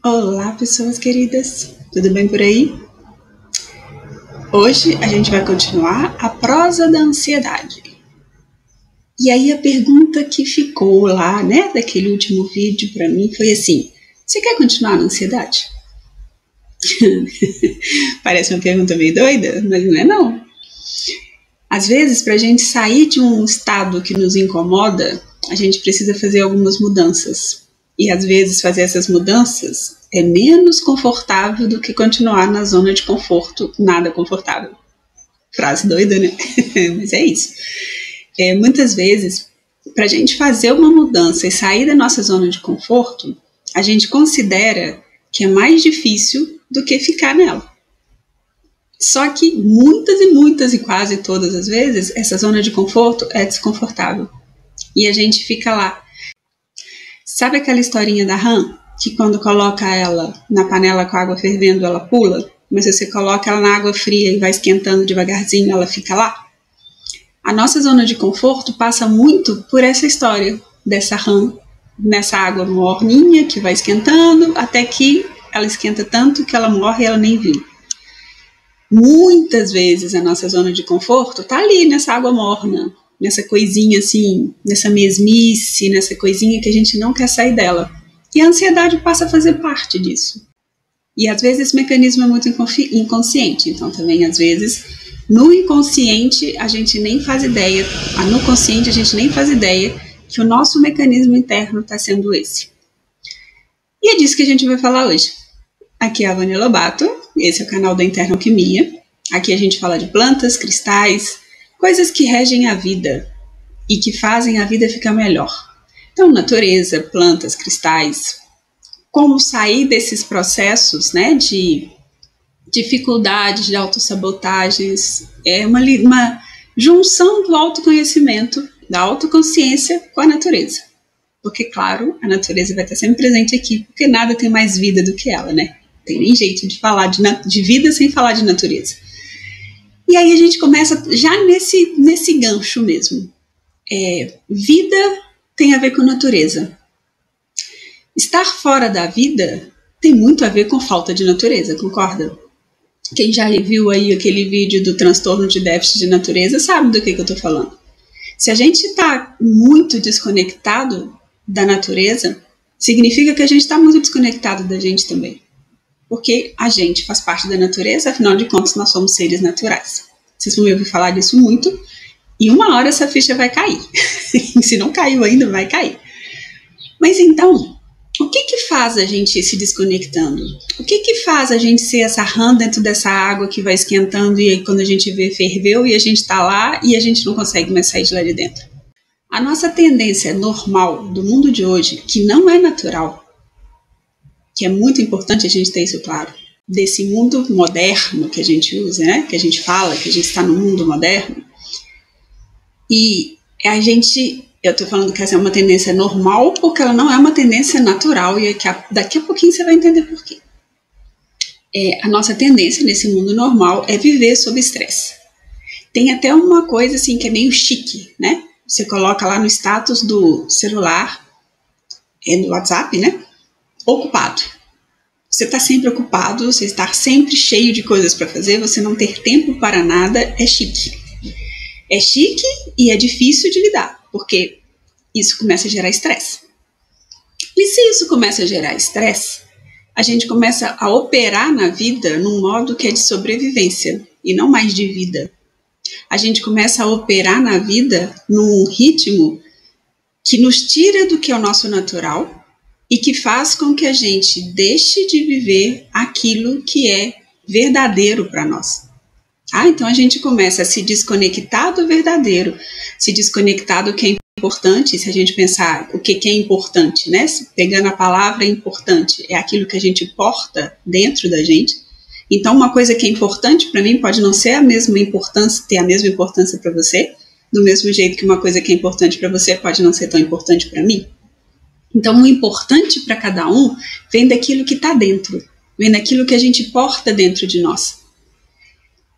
Olá, pessoas queridas, tudo bem por aí? Hoje a gente vai continuar a prosa da ansiedade. E aí a pergunta que ficou lá, né, daquele último vídeo para mim foi assim: você quer continuar na ansiedade? Parece uma pergunta meio doida, mas não é não. Às vezes, para a gente sair de um estado que nos incomoda, a gente precisa fazer algumas mudanças. E às vezes fazer essas mudanças é menos confortável do que continuar na zona de conforto, nada confortável. Frase doida, né? Mas é isso. Muitas vezes, para a gente fazer uma mudança e sair da nossa zona de conforto, a gente considera que é mais difícil do que ficar nela. Só que muitas e quase todas as vezes, essa zona de conforto é desconfortável. E a gente fica lá. Sabe aquela historinha da rã? Que quando coloca ela na panela com a água fervendo, ela pula? Mas se você coloca ela na água fria e vai esquentando devagarzinho, ela fica lá? A nossa zona de conforto passa muito por essa história dessa rã nessa água morninha que vai esquentando até que ela esquenta tanto que ela morre e ela nem viu. Muitas vezes a nossa zona de conforto tá ali nessa água morna, nessa coisinha assim, nessa mesmice, nessa coisinha que a gente não quer sair dela. E a ansiedade passa a fazer parte disso. E às vezes esse mecanismo é muito inconsciente, então também às vezes no inconsciente a gente nem faz ideia, no consciente a gente nem faz ideia que o nosso mecanismo interno está sendo esse. E é disso que a gente vai falar hoje. Aqui é a Vânia Lobato, esse é o canal da Interna Alquimia. Aqui a gente fala de plantas, cristais, coisas que regem a vida e que fazem a vida ficar melhor. Então, natureza, plantas, cristais, como sair desses processos, né, de dificuldades, de autossabotagens, é uma junção do autoconhecimento, da autoconsciência com a natureza. Porque, claro, a natureza vai estar sempre presente aqui, porque nada tem mais vida do que ela, né? Não tem nem jeito de falar de vida sem falar de natureza. E aí a gente começa já nesse gancho mesmo. Vida tem a ver com natureza. Estar fora da vida tem muito a ver com falta de natureza, concorda? Quem já viu aí aquele vídeo do transtorno de déficit de natureza sabe do que eu estou falando. Se a gente está muito desconectado da natureza, significa que a gente está muito desconectado da gente também. Porque a gente faz parte da natureza, afinal de contas nós somos seres naturais. Vocês vão me ouvir falar disso muito, e uma hora essa ficha vai cair. Se não caiu ainda, vai cair. Mas então, o que faz a gente ir se desconectando? O que faz a gente ser essa rã dentro dessa água que vai esquentando e aí quando a gente vê ferveu e a gente está lá e a gente não consegue mais sair de lá de dentro? A nossa tendência normal do mundo de hoje, que não é natural, que é muito importante a gente ter isso claro, desse mundo moderno que a gente usa, né? Que a gente fala que a gente está no mundo moderno, e eu estou falando que essa é uma tendência normal porque ela não é uma tendência natural e daqui a pouquinho você vai entender por quê. A nossa tendência nesse mundo normal é viver sob estresse. Tem até uma coisa assim que é meio chique, né? Você coloca lá no status do celular, no WhatsApp, né? Ocupado. Você está sempre ocupado, você está sempre cheio de coisas para fazer, você não ter tempo para nada é chique. É chique e é difícil de lidar, porque isso começa a gerar estresse. E se isso começa a gerar estresse, a gente começa a operar na vida num modo que é de sobrevivência e não mais de vida. A gente começa a operar na vida num ritmo que nos tira do que é o nosso natural e que faz com que a gente deixe de viver aquilo que é verdadeiro para nós. Então a gente começa a se desconectar do verdadeiro, se desconectar do que é importante. Se a gente pensar o que é importante, né? Pegando a palavra importante, é aquilo que a gente porta dentro da gente. Então uma coisa que é importante para mim pode não ser a mesma importância, ter a mesma importância para você, do mesmo jeito que uma coisa que é importante para você pode não ser tão importante para mim. Então o importante para cada um vem daquilo que está dentro, vem daquilo que a gente porta dentro de nós.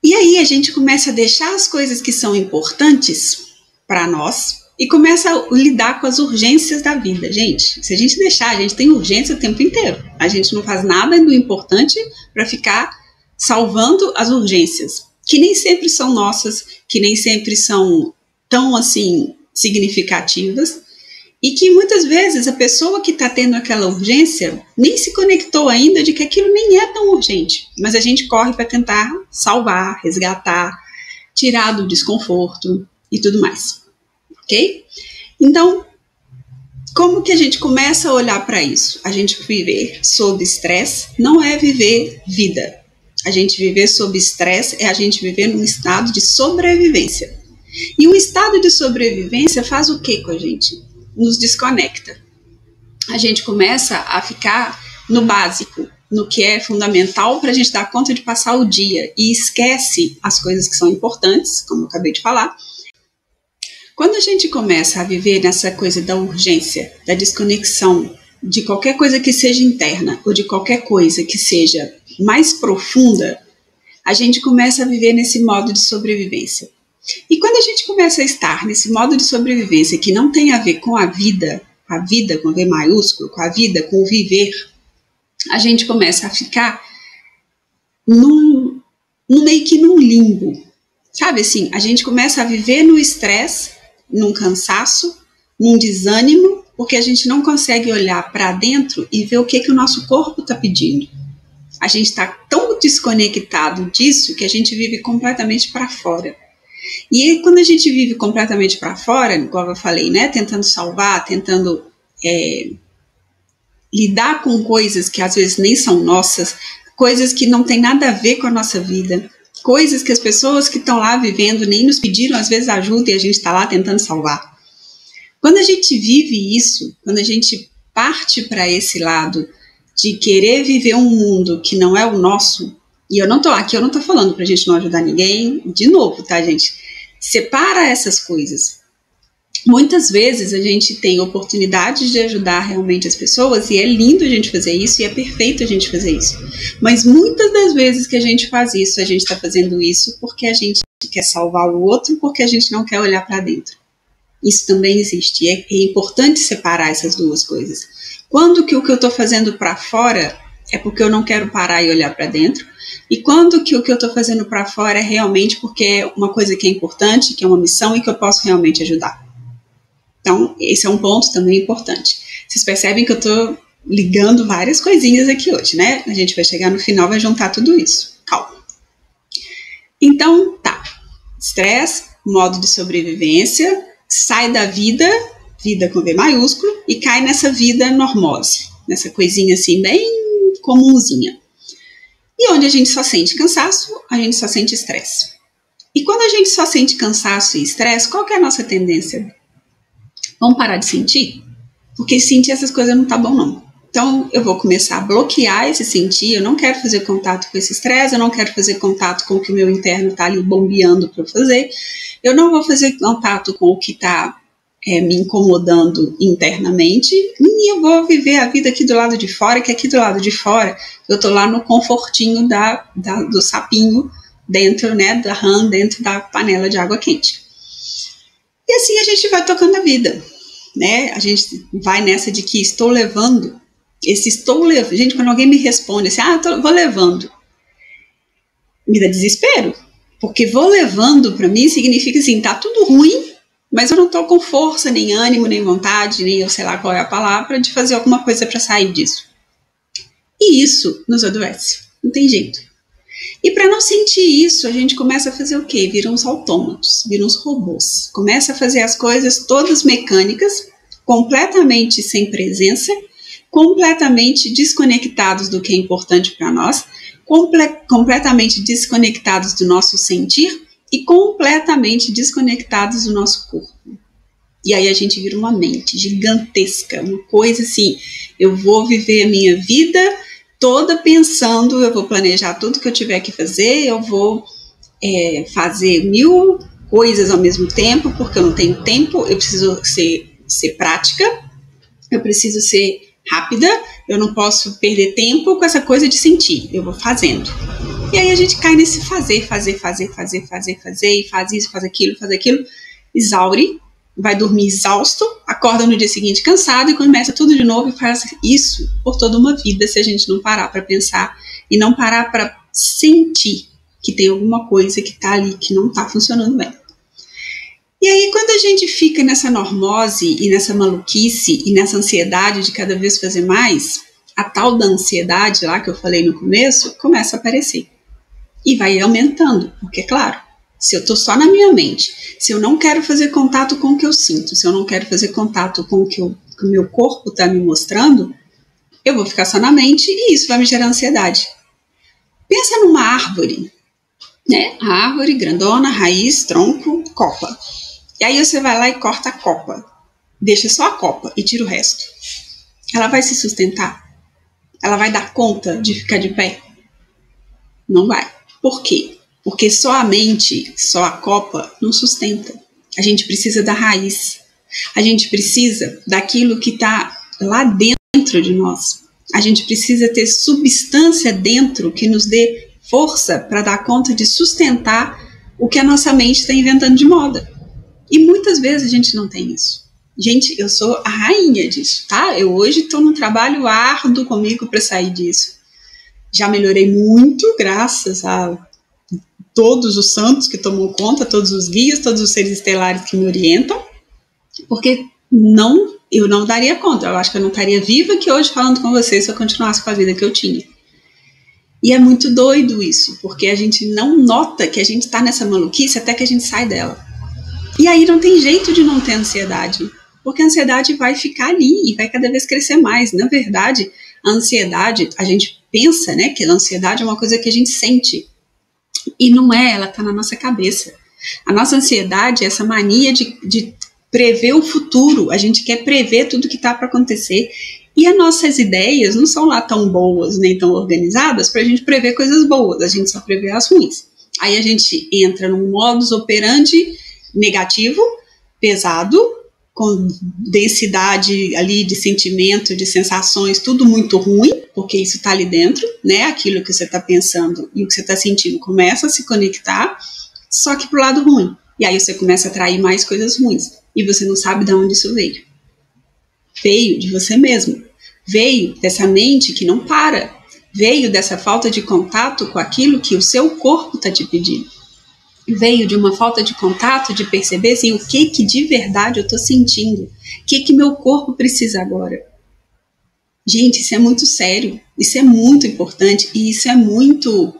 E aí a gente começa a deixar as coisas que são importantes para nós e começa a lidar com as urgências da vida. Gente, se a gente deixar, a gente tem urgência o tempo inteiro. A gente não faz nada do importante para ficar salvando as urgências, que nem sempre são nossas, que nem sempre são tão assim significativas, e que muitas vezes a pessoa que está tendo aquela urgência nem se conectou ainda de que aquilo nem é tão urgente, mas a gente corre para tentar salvar, resgatar, tirar do desconforto e tudo mais, ok? Então, como que a gente começa a olhar para isso? A gente viver sob estresse não é viver vida. A gente viver sob estresse é a gente viver num estado de sobrevivência. E um estado de sobrevivência faz o que com a gente? Nos desconecta. A gente começa a ficar no básico, no que é fundamental para a gente dar conta de passar o dia e esquece as coisas que são importantes, como eu acabei de falar. Quando a gente começa a viver nessa coisa da urgência, da desconexão, de qualquer coisa que seja interna ou de qualquer coisa que seja mais profunda, a gente começa a viver nesse modo de sobrevivência. E quando a gente começa a estar nesse modo de sobrevivência que não tem a ver com a vida com V maiúsculo, com a vida, com o viver, a gente começa a ficar meio que num limbo. Sabe assim, a gente começa a viver no estresse, num cansaço, num desânimo, porque a gente não consegue olhar para dentro e ver o que o nosso corpo está pedindo. A gente está tão desconectado disso que a gente vive completamente para fora. E aí, quando a gente vive completamente para fora, igual eu falei, né, tentando salvar, tentando lidar com coisas que às vezes nem são nossas, coisas que não tem nada a ver com a nossa vida, coisas que as pessoas que estão lá vivendo nem nos pediram às vezes ajuda e a gente está lá tentando salvar. Quando a gente vive isso, quando a gente parte para esse lado de querer viver um mundo que não é o nosso, e eu não tô falando pra gente não ajudar ninguém, de novo, tá, gente? Separa essas coisas. Muitas vezes a gente tem oportunidade de ajudar realmente as pessoas e é lindo a gente fazer isso e é perfeito a gente fazer isso. Mas muitas das vezes que a gente faz isso, a gente está fazendo isso porque a gente quer salvar o outro, porque a gente não quer olhar para dentro. Isso também existe. É importante separar essas duas coisas. Quando que o que eu estou fazendo para fora é porque eu não quero parar e olhar para dentro, e quando que o que eu estou fazendo para fora é realmente porque é uma coisa que é importante, que é uma missão e que eu posso realmente ajudar. Então, esse é um ponto também importante. Vocês percebem que eu estou ligando várias coisinhas aqui hoje, né? A gente vai chegar no final, vai juntar tudo isso. Calma. Então, tá. Estresse, modo de sobrevivência, sai da vida com V maiúsculo, e cai nessa vida normose, nessa coisinha assim, bem comunzinha. E onde a gente só sente cansaço, a gente só sente estresse. E quando a gente só sente cansaço e estresse, qual que é a nossa tendência? Vamos parar de sentir? Porque sentir essas coisas não tá bom, não. Então, eu vou começar a bloquear esse sentir, eu não quero fazer contato com esse estresse, eu não quero fazer contato com o que o meu interno tá ali bombeando para eu fazer, eu não vou fazer contato com o que tá me incomodando internamente, e eu vou viver a vida aqui do lado de fora, que aqui do lado de fora eu tô lá no confortinho do sapinho dentro, né, da rã, dentro da panela de água quente. E assim a gente vai tocando a vida, né? A gente vai nessa de que estou levando, gente, quando alguém me responde assim, vou levando, me dá desespero, porque vou levando para mim significa assim, tá tudo ruim, mas eu não tô com força, nem ânimo, nem vontade, nem eu sei lá qual é a palavra, de fazer alguma coisa para sair disso. E isso nos adoece, não tem jeito. E para não sentir isso, a gente começa a fazer o quê? Vira uns autômatos, vira uns robôs. Começa a fazer as coisas todas mecânicas, completamente sem presença, completamente desconectados do que é importante para nós, completamente desconectados do nosso sentir e completamente desconectados do nosso corpo. E aí a gente vira uma mente gigantesca, uma coisa assim, eu vou viver a minha vida toda pensando, eu vou planejar tudo que eu tiver que fazer, eu vou fazer 1000 coisas ao mesmo tempo, porque eu não tenho tempo, eu preciso ser prática, eu preciso ser rápida, eu não posso perder tempo com essa coisa de sentir, eu vou fazendo. E aí a gente cai nesse fazer, e faz isso, faz aquilo, exaure, vai dormir exausto, acorda no dia seguinte cansado e começa tudo de novo e faz isso por toda uma vida se a gente não parar para pensar e não parar para sentir que tem alguma coisa que está ali que não está funcionando bem. E aí quando a gente fica nessa normose e nessa maluquice e nessa ansiedade de cada vez fazer mais, a tal da ansiedade lá que eu falei no começo começa a aparecer e vai aumentando, porque claro, se eu estou só na minha mente, se eu não quero fazer contato com o que eu sinto, se eu não quero fazer contato com o que o meu corpo está me mostrando, eu vou ficar só na mente e isso vai me gerar ansiedade. Pensa numa árvore, né? A árvore grandona, raiz, tronco, copa. E aí você vai lá e corta a copa, deixa só a copa e tira o resto. Ela vai se sustentar? Ela vai dar conta de ficar de pé? Não vai. Por quê? Porque só a mente, só a copa não sustenta. A gente precisa da raiz. A gente precisa daquilo que está lá dentro de nós. A gente precisa ter substância dentro que nos dê força para dar conta de sustentar o que a nossa mente está inventando de moda. E muitas vezes a gente não tem isso. Gente, eu sou a rainha disso, tá? Eu hoje estou num trabalho árduo comigo para sair disso. Já melhorei muito, graças a todos os santos que tomam conta, todos os guias, todos os seres estelares que me orientam, porque eu não daria conta. Eu acho que eu não estaria viva aqui hoje falando com vocês se eu continuasse com a vida que eu tinha. E é muito doido isso, porque a gente não nota que a gente está nessa maluquice até que a gente sai dela. E aí não tem jeito de não ter ansiedade, porque a ansiedade vai ficar ali e vai cada vez crescer mais. Na verdade, a ansiedade, a gente pensa, né, que a ansiedade é uma coisa que a gente sente. E não é, ela está na nossa cabeça. A nossa ansiedade é essa mania de prever o futuro. A gente quer prever tudo que está para acontecer. E as nossas ideias não são lá tão boas, nem tão organizadas para a gente prever coisas boas. A gente só prevê as ruins. Aí a gente entra num modus operandi negativo, pesado, com densidade ali de sentimento, de sensações, tudo muito ruim, porque isso está ali dentro, né? Aquilo que você está pensando e o que você está sentindo começa a se conectar, só que pro lado ruim. E aí você começa a atrair mais coisas ruins. E você não sabe de onde isso veio. Veio de você mesmo. Veio dessa mente que não para. Veio dessa falta de contato com aquilo que o seu corpo está te pedindo. Veio de uma falta de contato, de perceber assim, o que de verdade eu estou sentindo, o que meu corpo precisa agora. Gente, isso é muito sério, isso é muito importante e isso é muito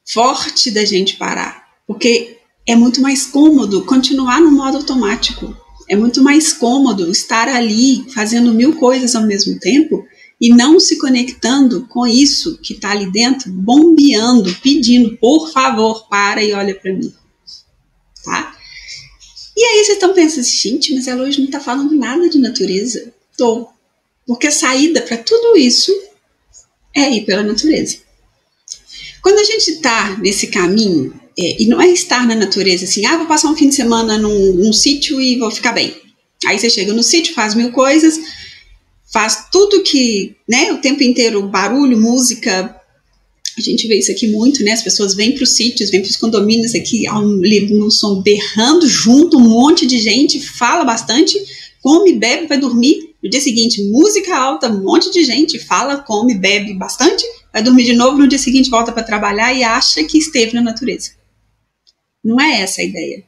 forte da gente parar, porque é muito mais cômodo continuar no modo automático, é muito mais cômodo estar ali fazendo 1000 coisas ao mesmo tempo e não se conectando com isso que está ali dentro, bombeando, pedindo, por favor, para e olha para mim. Tá? E aí vocês estão pensando, gente, mas ela hoje não está falando nada de natureza. Tô. Porque a saída para tudo isso é ir pela natureza. Quando a gente está nesse caminho, e não é estar na natureza assim, vou passar um fim de semana num sítio e vou ficar bem. Aí você chega no sítio, faz 1000 coisas, faz tudo que, né, o tempo inteiro, barulho, música, a gente vê isso aqui muito, né, as pessoas vêm para os sítios, vêm para os condomínios aqui, num som berrando junto, um monte de gente, fala bastante, come, bebe, vai dormir, no dia seguinte, música alta, um monte de gente, fala, come, bebe bastante, vai dormir de novo, no dia seguinte volta para trabalhar e acha que esteve na natureza. Não é essa a ideia.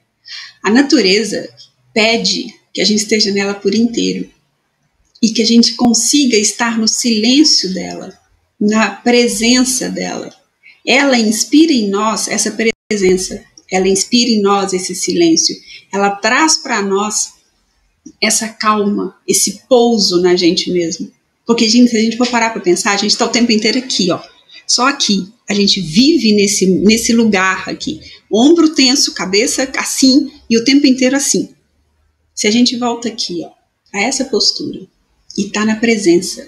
A natureza pede que a gente esteja nela por inteiro. E que a gente consiga estar no silêncio dela, na presença dela. Ela inspira em nós essa presença, ela inspira em nós esse silêncio, ela traz para nós essa calma, esse pouso na gente mesmo. Porque, gente, se a gente for parar para pensar, a gente está o tempo inteiro aqui, ó, só aqui. A gente vive nesse lugar aqui, ombro tenso, cabeça assim e o tempo inteiro assim. Se a gente volta aqui, ó, a essa postura, e está na presença,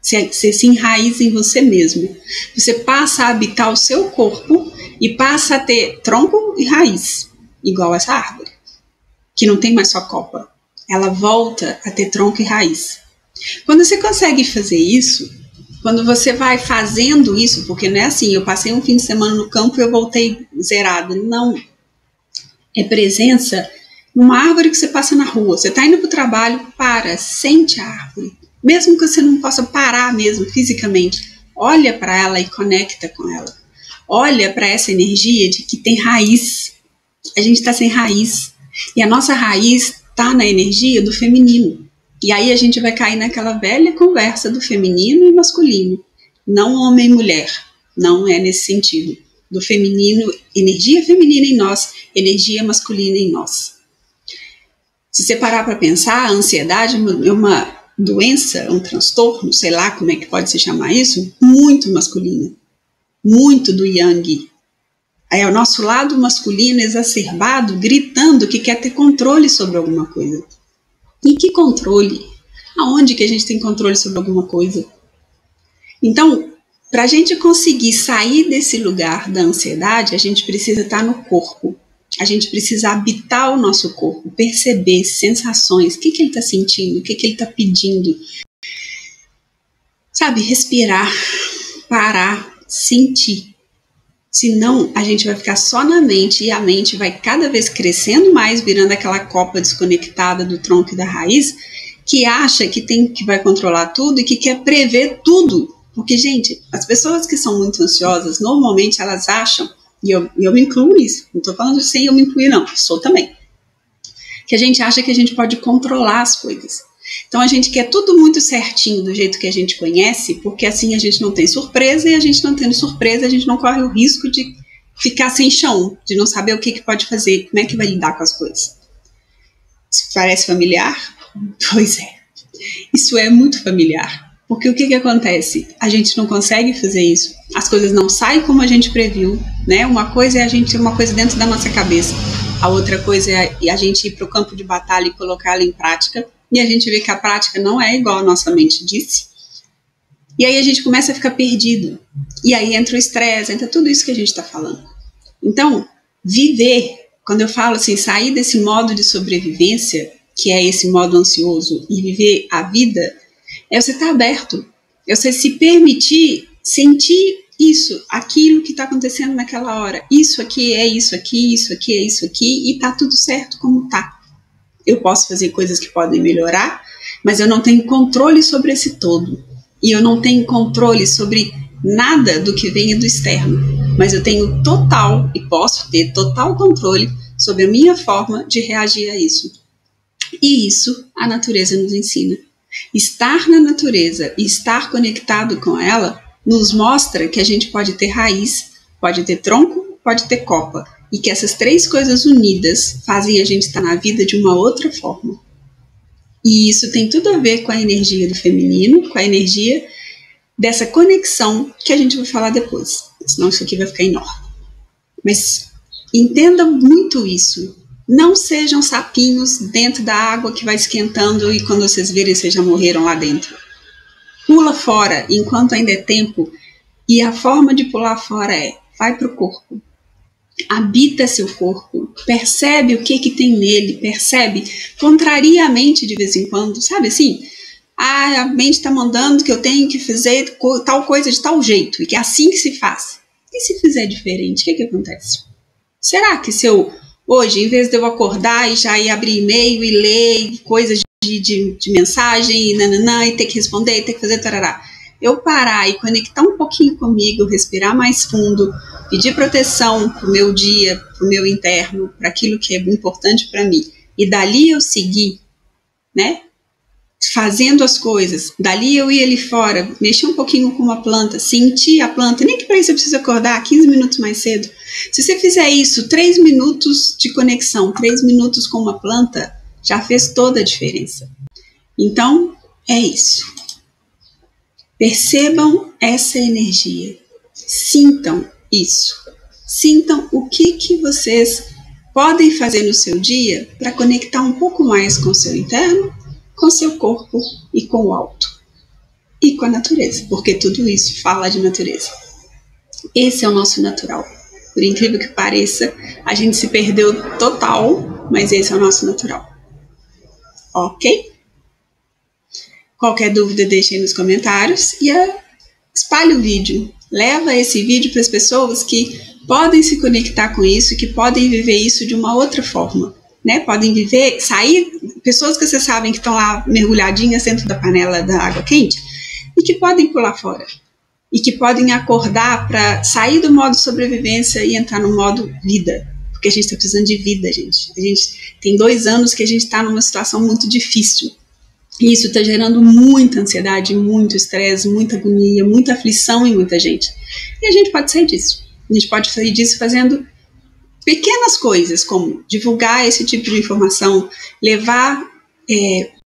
você se enraiza em você mesmo, você passa a habitar o seu corpo e passa a ter tronco e raiz, igual essa árvore, que não tem mais só copa, ela volta a ter tronco e raiz. Quando você consegue fazer isso, quando você vai fazendo isso, porque não é assim, eu passei um fim de semana no campo e eu voltei zerado, não, é presença Uma árvore que você passa na rua, você está indo para o trabalho, para, sente a árvore. Mesmo que você não possa parar mesmo fisicamente, olha para ela e conecta com ela. Olha para essa energia de que tem raiz. A gente está sem raiz. E a nossa raiz está na energia do feminino. E aí a gente vai cair naquela velha conversa do feminino e masculino. Não homem e mulher. Não é nesse sentido. Do feminino, energia feminina em nós, energia masculina em nós. Se você parar para pensar, a ansiedade é uma doença, um transtorno, sei lá como é que pode se chamar isso, muito masculina. Muito do yang. É o nosso lado masculino exacerbado, gritando que quer ter controle sobre alguma coisa. E que controle? Aonde que a gente tem controle sobre alguma coisa? Então, para a gente conseguir sair desse lugar da ansiedade, a gente precisa estar no corpo. A gente precisa habitar o nosso corpo, perceber sensações, o que ele está sentindo, o que ele está pedindo. Sabe, respirar, parar, sentir. Senão, a gente vai ficar só na mente e a mente vai cada vez crescendo mais, virando aquela copa desconectada do tronco e da raiz, que acha que vai controlar tudo e que quer prever tudo. Porque, gente, as pessoas que são muito ansiosas, normalmente elas acham, e eu me incluo nisso, não estou falando sem eu me incluir não, sou também, que a gente acha que a gente pode controlar as coisas. Então a gente quer tudo muito certinho do jeito que a gente conhece, porque assim a gente não tem surpresa, e a gente não tendo surpresa, a gente não corre o risco de ficar sem chão, de não saber o que pode fazer, como é que vai lidar com as coisas. Se parece familiar? Pois é, isso é muito familiar. Porque o que acontece? A gente não consegue fazer isso. As coisas não saem como a gente previu, né? Uma coisa é a gente ter uma coisa dentro da nossa cabeça. A outra coisa é a gente ir para o campo de batalha e colocar ela em prática. E a gente vê que a prática não é igual a nossa mente disse. E aí a gente começa a ficar perdido. E aí entra o estresse, entra tudo isso que a gente está falando. Então, viver, quando eu falo assim, sair desse modo de sobrevivência, que é esse modo ansioso, e viver a vida, é você estar aberto, é você se permitir sentir isso, aquilo que está acontecendo naquela hora. Isso aqui é isso aqui, isso aqui é isso aqui, e tá tudo certo como tá. Eu posso fazer coisas que podem melhorar, mas eu não tenho controle sobre esse todo. E eu não tenho controle sobre nada do que venha do externo. Mas eu tenho total, e posso ter total controle sobre a minha forma de reagir a isso. E isso a natureza nos ensina. Estar na natureza e estar conectado com ela nos mostra que a gente pode ter raiz, pode ter tronco, pode ter copa. E que essas três coisas unidas fazem a gente estar na vida de uma outra forma. E isso tem tudo a ver com a energia do feminino, com a energia dessa conexão que a gente vai falar depois. Senão isso aqui vai ficar enorme. Mas entenda muito isso. Não sejam sapinhos dentro da água que vai esquentando e quando vocês verem, vocês já morreram lá dentro. Pula fora enquanto ainda é tempo. E a forma de pular fora é, vai para o corpo. Habita seu corpo, percebe o que tem nele, percebe, contraria a mente de vez em quando, sabe assim? A mente está mandando que eu tenho que fazer tal coisa de tal jeito, e que é assim que se faz. E se fizer diferente, o que acontece? Será que se eu, hoje, em vez de eu acordar e já ir abrir e-mail e ler coisas de mensagem e nananã, e ter que responder, e ter que fazer tarará, eu parar e conectar um pouquinho comigo, respirar mais fundo, pedir proteção para o meu dia, para o meu interno, para aquilo que é importante para mim, e dali eu seguir, né, fazendo as coisas, dali eu ir ali fora, mexer um pouquinho com uma planta, sentir a planta, nem que para isso eu preciso acordar 15 minutos mais cedo. Se você fizer isso, 3 minutos de conexão, 3 minutos com uma planta, já fez toda a diferença. Então, é isso. Percebam essa energia, sintam isso, sintam o que vocês podem fazer no seu dia para conectar um pouco mais com o seu interno, com o seu corpo e com o alto, e com a natureza, porque tudo isso fala de natureza. Esse é o nosso natural. Por incrível que pareça, a gente se perdeu total, mas esse é o nosso natural. Ok? Qualquer dúvida, deixe aí nos comentários e espalhe o vídeo. Leva esse vídeo para as pessoas que podem se conectar com isso, que podem viver isso de uma outra forma. né? Podem viver, sair, pessoas que vocês sabem que estão lá mergulhadinhas dentro da panela da água quente e que podem pular fora. E que podem acordar para sair do modo sobrevivência e entrar no modo vida. Porque a gente está precisando de vida, gente. A gente tem 2 anos que a gente está numa situação muito difícil. E isso está gerando muita ansiedade, muito estresse, muita agonia, muita aflição em muita gente. E a gente pode sair disso. A gente pode sair disso fazendo pequenas coisas, como divulgar esse tipo de informação, levar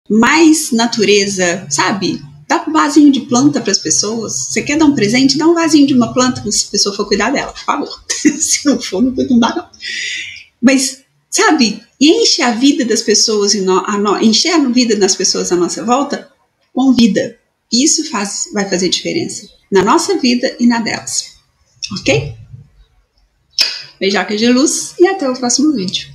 mais natureza, sabe? Dá um vasinho de planta para as pessoas. Você quer dar um presente? Dá um vasinho de uma planta se a pessoa for cuidar dela, por favor. Se não for, não dá não. Mas, sabe, enche a vida das pessoas, encher a vida das pessoas à nossa volta com vida. Isso vai fazer diferença na nossa vida e na delas. Ok? Beijocas de luz e até o próximo vídeo.